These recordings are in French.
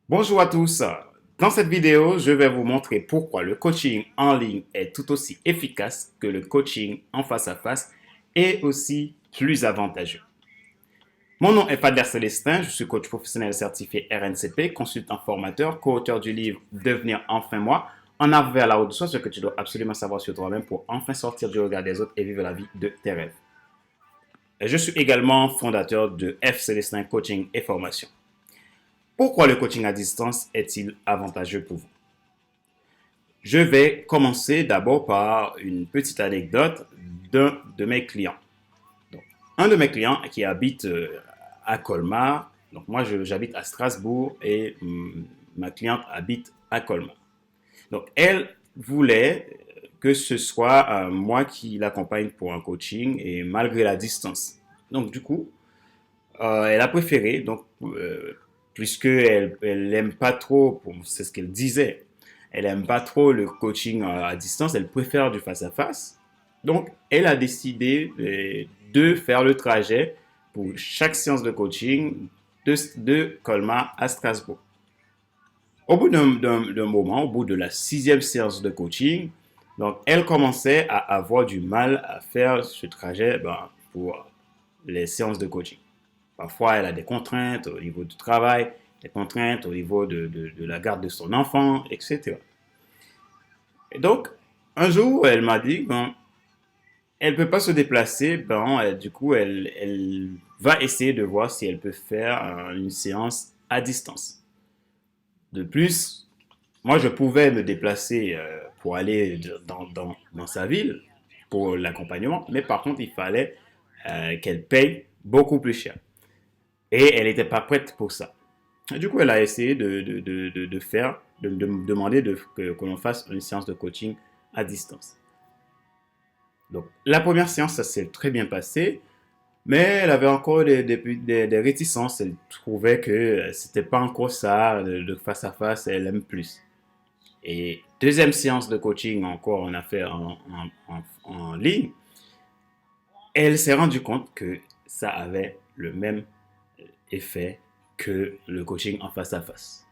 Bonjour à tous. Dans cette vidéo, je vais vous montrer pourquoi le coaching en ligne est tout aussi efficace que le coaching en face à face et aussi plus avantageux. Mon nom est Fadler Célestin, je suis coach professionnel certifié RNCP, consultant formateur, co-auteur du livre Devenir enfin moi, en avant vers la haute de soi, ce que tu dois absolument savoir sur toi-même pour enfin sortir du regard des autres et vivre la vie de tes rêves. Je suis également fondateur de F Célestin Coaching et Formation. Pourquoi le coaching à distance est-il avantageux pour vous? Je vais commencer d'abord par une petite anecdote d'un de mes clients. Donc, un de mes clients qui habite à Colmar, donc moi j'habite à Strasbourg et ma cliente habite à Colmar. Donc elle voulait que ce soit moi qui l'accompagne pour un coaching et malgré la distance. Donc du coup, elle a préféré, donc, puisque elle aime pas trop, c'est ce qu'elle disait, elle aime pas trop le coaching à distance, elle préfère du face à face. Donc, elle a décidé de faire le trajet pour chaque séance de coaching de Colmar à Strasbourg. Au bout d'un moment, au bout de la sixième séance de coaching, donc elle commençait à avoir du mal à faire ce trajet pour les séances de coaching. Parfois, elle a des contraintes au niveau du travail, des contraintes au niveau de la garde de son enfant, etc. Et donc, un jour, elle m'a dit, bon, elle ne peut pas se déplacer, du coup, elle va essayer de voir si elle peut faire une séance à distance. De plus, moi, je pouvais me déplacer pour aller dans sa ville pour l'accompagnement, mais par contre, il fallait qu'elle paye beaucoup plus cher. Et elle n'était pas prête pour ça. Et du coup, elle a essayé de me demander que l'on fasse une séance de coaching à distance. Donc, la première séance, ça s'est très bien passé, mais elle avait encore des réticences. Elle trouvait que c'était pas encore ça, de face à face, elle aime plus. Et deuxième séance de coaching, encore, on a fait en ligne. Elle s'est rendue compte que ça avait le même effet que le coaching en face à face.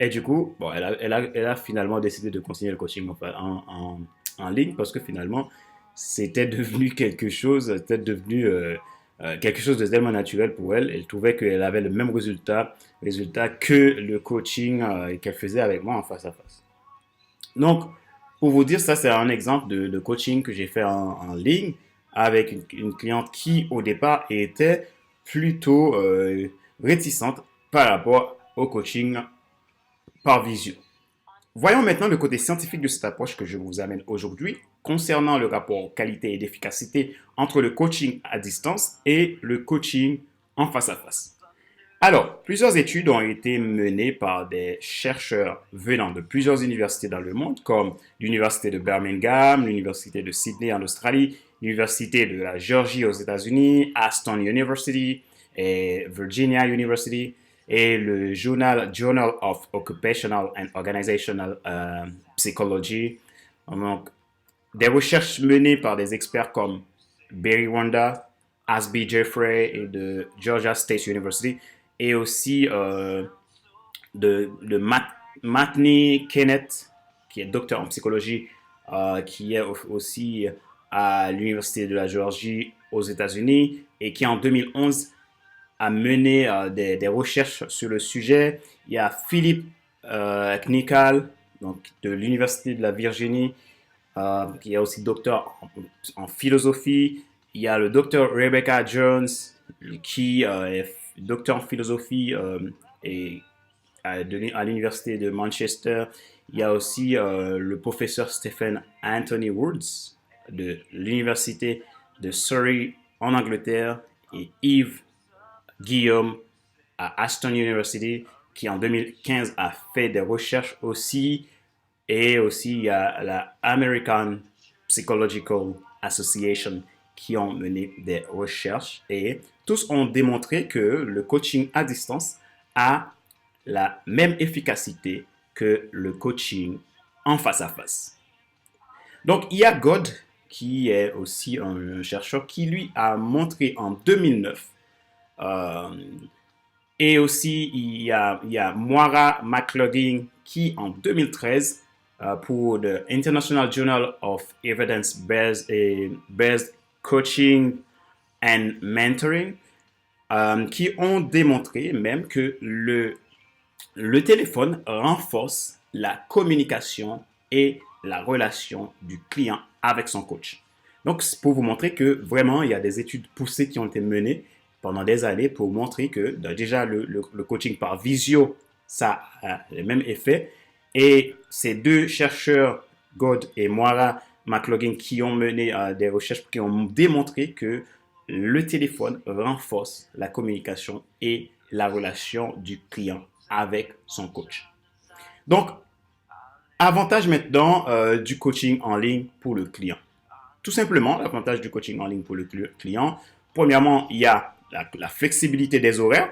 Et du coup, bon, elle a finalement décidé de continuer le coaching en ligne parce que finalement, c'était devenu quelque chose de tellement naturel pour elle. Elle trouvait qu'elle avait le même résultat que le coaching qu'elle faisait avec moi en face à face. Donc, pour vous dire, ça c'est un exemple de coaching que j'ai fait en ligne avec une cliente qui au départ était plutôt réticente par rapport au coaching par visio. Voyons maintenant le côté scientifique de cette approche que je vous amène aujourd'hui concernant le rapport qualité et d'efficacité entre le coaching à distance et le coaching en face à face. Alors, plusieurs études ont été menées par des chercheurs venant de plusieurs universités dans le monde, comme l'Université de Birmingham, l'Université de Sydney en Australie, l'Université de la Géorgie aux États-Unis, Aston University et Virginia University, et le Journal of Occupational and Organizational Psychology. Donc, des recherches menées par des experts comme Barry Wanda, Asby Jeffrey et de Georgia State University, et aussi de Matney Kenneth, qui est docteur en psychologie, qui est aussi à l'Université de la Géorgie aux États-Unis et qui en 2011 a mené des recherches sur le sujet. Il y a Philippe Knikal, donc de l'Université de la Virginie, qui est aussi docteur en philosophie. Il y a le docteur Rebecca Jones, qui est docteur en philosophie et à l'université de Manchester. Il y a aussi le professeur Stephen Anthony Woods de l'université de Surrey en Angleterre et Yves Guillaume à Aston University qui en 2015 a fait des recherches aussi. Et aussi il y a la American Psychological Association qui ont mené des recherches et tous ont démontré que le coaching à distance a la même efficacité que le coaching en face à face. Donc, il y a God, qui est aussi un chercheur, qui lui a montré en 2009 euh, Et aussi, il y a Moira McLaughlin qui, en 2013, pour the International Journal of Evidence-Based Coaching and Mentoring, qui ont démontré même que le téléphone renforce la communication et la relation du client avec son coach. Donc, c'est pour vous montrer que vraiment, il y a des études poussées qui ont été menées pendant des années pour montrer que déjà le coaching par visio, ça a le même effet. Et ces deux chercheurs, God et Moira McLaughlin, qui ont mené des recherches qui ont démontré que le téléphone renforce la communication et la relation du client avec son coach. Donc, avantage maintenant du coaching en ligne pour le client. Tout simplement, l'avantage du coaching en ligne pour le client, premièrement, il y a la flexibilité des horaires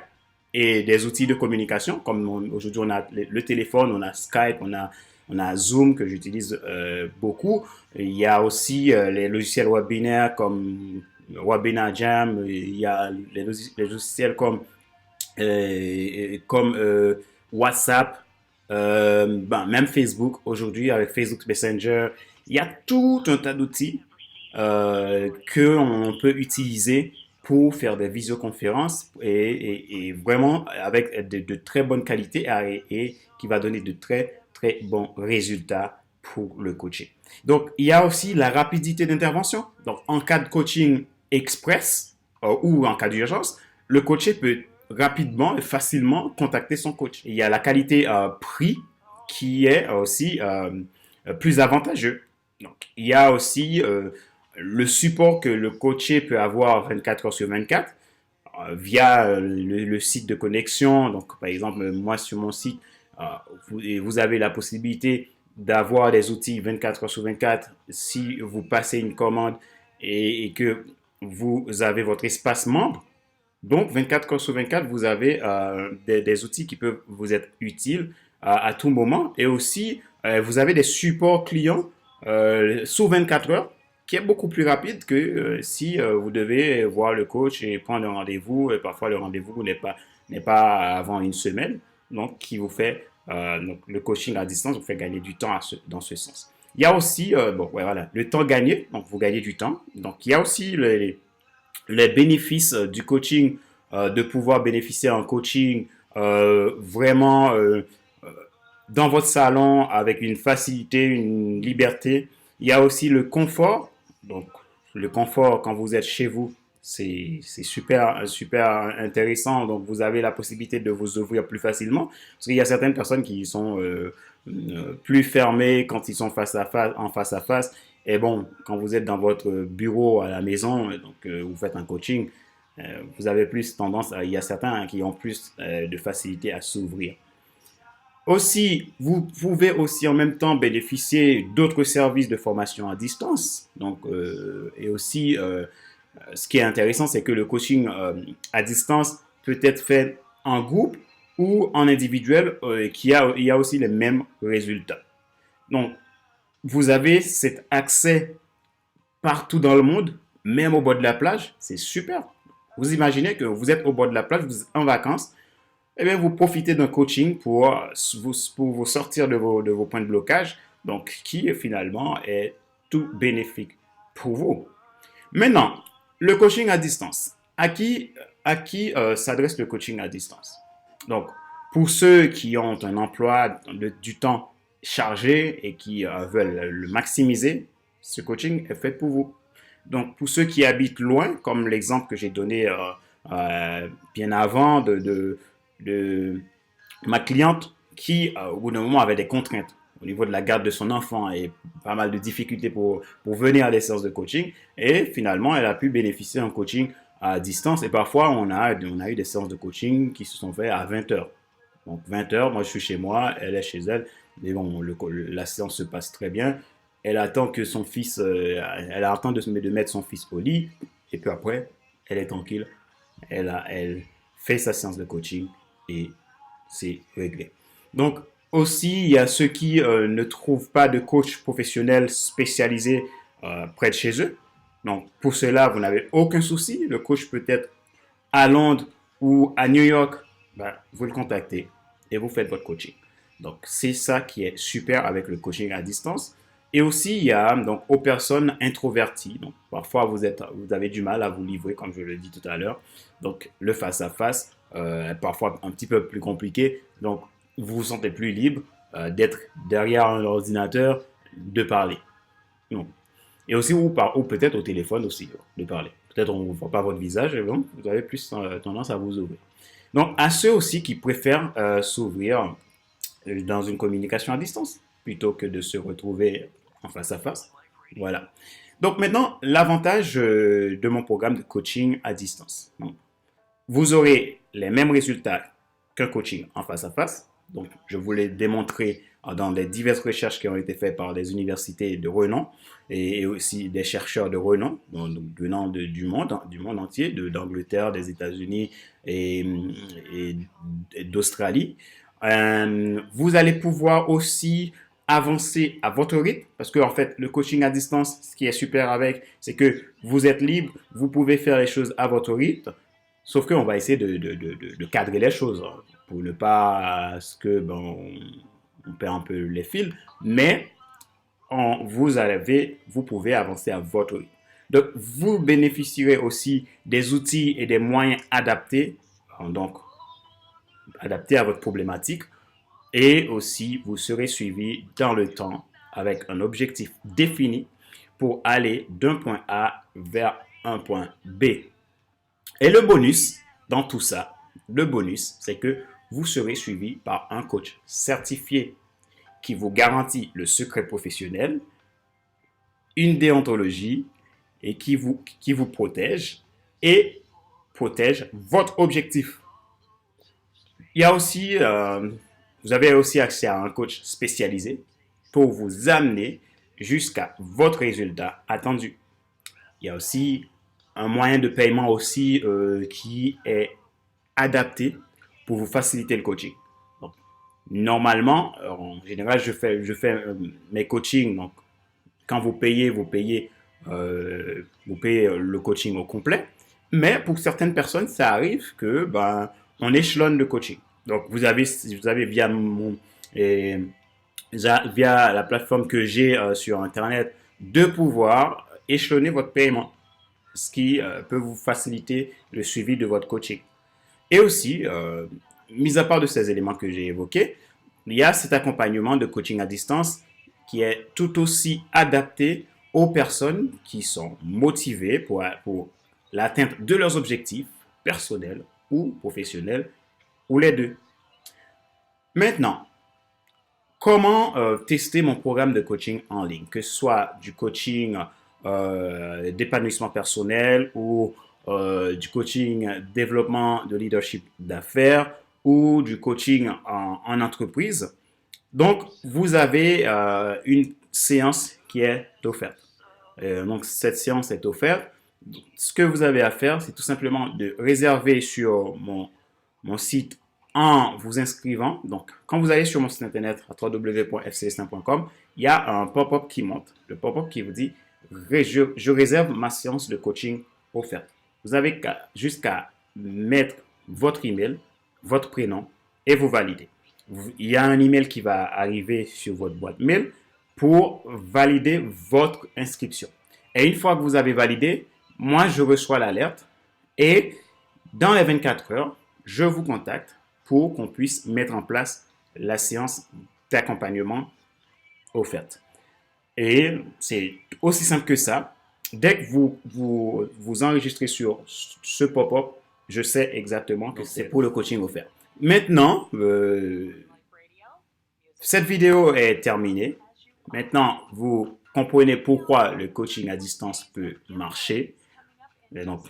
et des outils de communication, comme aujourd'hui on a le téléphone, on a Skype, on a Zoom que j'utilise beaucoup. Il y a aussi les logiciels webinaires comme Webinar Jam, il y a les logiciels WhatsApp, même Facebook aujourd'hui avec Facebook Messenger. Il y a tout un tas d'outils qu'on peut utiliser pour faire des visioconférences et vraiment avec de très bonne qualité et qui va donner de très très bons résultats pour le coaching. Donc, il y a aussi la rapidité d'intervention. Donc, en cas de coaching express ou en cas d'urgence, le coaché peut rapidement et facilement contacter son coach. Il y a la qualité prix qui est aussi plus avantageux. Donc, il y a aussi le support que le coaché peut avoir 24 heures sur 24 via le site de connexion. Donc, par exemple, moi, sur mon site, vous avez la possibilité d'avoir des outils 24 heures sur 24 si vous passez une commande et que vous avez votre espace membre. Donc, 24 heures sur 24, vous avez des outils qui peuvent vous être utiles à tout moment. Et aussi, vous avez des supports clients sous 24 heures qui est beaucoup plus rapide que si vous devez voir le coach et prendre un rendez-vous. Et parfois, le rendez-vous n'est pas avant une semaine. Donc, qui vous fait, donc, le coaching à distance vous fait gagner du temps dans ce sens. Il y a aussi, voilà, le temps gagné. Donc, vous gagnez du temps. Donc, il y a aussi les bénéfices du coaching, de pouvoir bénéficier en coaching vraiment dans votre salon avec une facilité, une liberté. Il y a aussi le confort. Donc, le confort quand vous êtes chez vous, c'est super, super intéressant. Donc, vous avez la possibilité de vous ouvrir plus facilement. Parce qu'il y a certaines personnes qui sont plus fermées quand ils sont en face à face. Et bon, quand vous êtes dans votre bureau à la maison, donc vous faites un coaching, vous avez plus tendance, il y a certains qui ont plus de facilité à s'ouvrir. Aussi, vous pouvez aussi en même temps bénéficier d'autres services de formation à distance. Donc, et aussi, ce qui est intéressant, c'est que le coaching à distance peut être fait en groupe ou en individuel, il y a aussi les mêmes résultats. Donc, vous avez cet accès partout dans le monde, même au bord de la plage, c'est super. Vous imaginez que vous êtes au bord de la plage, vous êtes en vacances, et bien vous profitez d'un coaching pour vous sortir de vos points de blocage, donc qui finalement est tout bénéfique pour vous. Maintenant, le coaching à distance. À qui s'adresse le coaching à distance? Donc, pour ceux qui ont un emploi du temps chargé et qui veulent le maximiser, ce coaching est fait pour vous. Donc, pour ceux qui habitent loin, comme l'exemple que j'ai donné bien avant de ma cliente qui, au bout d'un moment, avait des contraintes au niveau de la garde de son enfant et pas mal de difficultés pour venir à des séances de coaching. Et finalement, elle a pu bénéficier d'un coaching à distance. Et parfois, on a eu des séances de coaching qui se sont faites à 20 heures. Donc, 20 heures, moi, je suis chez moi, elle est chez elle. Mais bon, la séance se passe très bien. Elle attend que son fils, elle attend de mettre son fils au lit. Et puis après, elle est tranquille. Elle fait sa séance de coaching et c'est réglé. Donc, aussi, il y a ceux qui ne trouvent pas de coach professionnel spécialisé près de chez eux. Donc, pour cela, vous n'avez aucun souci. Le coach peut être à Londres ou à New York ben, vous le contactez et vous faites votre coaching. Donc, c'est ça qui est super avec le coaching à distance. Et aussi, il y a donc aux personnes introverties. Donc, parfois, vous avez du mal à vous livrer, comme je le dis tout à l'heure. Donc, le face-à-face, parfois un petit peu plus compliqué. Donc, vous vous sentez plus libre d'être derrière un ordinateur, de parler. Donc, et aussi, ou peut-être au téléphone aussi, de parler. Peut-être on ne voit pas votre visage, et donc vous avez plus tendance à vous ouvrir. Donc, à ceux aussi qui préfèrent s'ouvrir dans une communication à distance, plutôt que de se retrouver en face à face. Voilà. Donc maintenant, l'avantage de mon programme de coaching à distance. Donc, vous aurez les mêmes résultats qu'un coaching en face à face. Donc, je vous l'ai démontré dans les diverses recherches qui ont été faites par des universités de renom et aussi des chercheurs de renom venant du monde entier, d'Angleterre, des États-Unis et d'Australie. Vous allez pouvoir aussi avancer à votre rythme parce que en fait le coaching à distance, ce qui est super avec, c'est que vous êtes libre, vous pouvez faire les choses à votre rythme. Sauf qu'on va essayer de cadrer les choses pour ne pas que on perd un peu les fils, mais vous pouvez avancer à votre rythme. Donc, vous bénéficierez aussi des outils et des moyens adaptés, donc adaptés à votre problématique, et aussi vous serez suivi dans le temps avec un objectif défini pour aller d'un point A vers un point B. Et le bonus dans tout ça, le bonus, c'est que vous serez suivi par un coach certifié qui vous garantit le secret professionnel, une déontologie et qui vous protège et protège votre objectif. Il y a aussi, vous avez aussi accès à un coach spécialisé pour vous amener jusqu'à votre résultat attendu. Il y a aussi un moyen de paiement aussi qui est adapté pour vous faciliter le coaching. Donc, normalement, en général, je fais mes coachings. Donc, quand vous payez le coaching au complet. Mais pour certaines personnes, ça arrive que on échelonne le coaching. Donc, vous avez via la plateforme que j'ai sur Internet de pouvoir échelonner votre paiement, ce qui peut vous faciliter le suivi de votre coaching. Et aussi, mis à part de ces éléments que j'ai évoqués, il y a cet accompagnement de coaching à distance qui est tout aussi adapté aux personnes qui sont motivées pour l'atteinte de leurs objectifs personnels ou professionnels, ou les deux. Maintenant, comment tester mon programme de coaching en ligne, que ce soit du coaching d'épanouissement personnel ou du coaching développement de leadership d'affaires ou du coaching en entreprise. Donc, vous avez une séance qui est offerte. Donc, cette séance est offerte. Ce que vous avez à faire, c'est tout simplement de réserver sur mon site en vous inscrivant. Donc, quand vous allez sur mon site internet à www.fcstin.com, il y a un pop-up qui monte. Le pop-up qui vous dit je réserve ma séance de coaching offerte. Vous avez jusqu'à mettre votre email, votre prénom et vous valider. Il y a un email qui va arriver sur votre boîte mail pour valider votre inscription. Et une fois que vous avez validé, moi, je reçois l'alerte et dans les 24 heures, je vous contacte pour qu'on puisse mettre en place la séance d'accompagnement offerte. Et c'est aussi simple que ça. Dès que vous enregistrez sur ce pop-up, je sais exactement que c'est pour le coaching offert. Maintenant, cette vidéo est terminée. Maintenant, vous comprenez pourquoi le coaching à distance peut marcher. Et donc,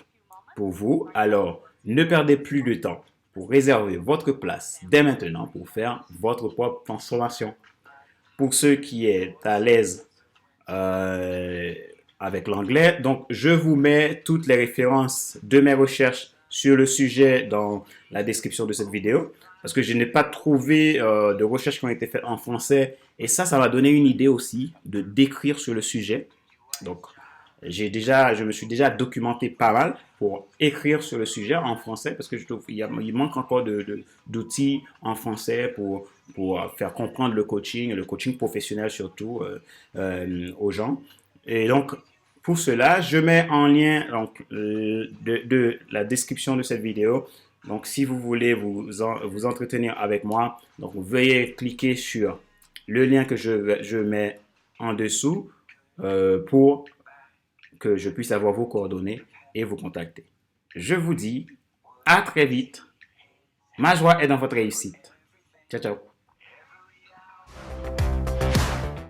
pour vous, alors ne perdez plus de temps pour réserver votre place dès maintenant pour faire votre propre transformation. Pour ceux qui est à l'aise avec l'anglais, donc je vous mets toutes les références de mes recherches sur le sujet dans la description de cette vidéo parce que je n'ai pas trouvé de recherches qui ont été faites en français et ça m'a donné une idée aussi de d'écrire sur le sujet. Donc, Je me suis déjà documenté pas mal pour écrire sur le sujet en français parce que je trouve il manque encore d'outils en français pour faire comprendre le coaching professionnel surtout aux gens. Et donc, pour cela, je mets en lien donc, de la description de cette vidéo. Donc, si vous voulez vous entretenir avec moi, donc veuillez cliquer sur le lien que je mets en dessous pour que je puisse avoir vos coordonnées et vous contacter. Je vous dis à très vite. Ma joie est dans votre réussite. Ciao, ciao.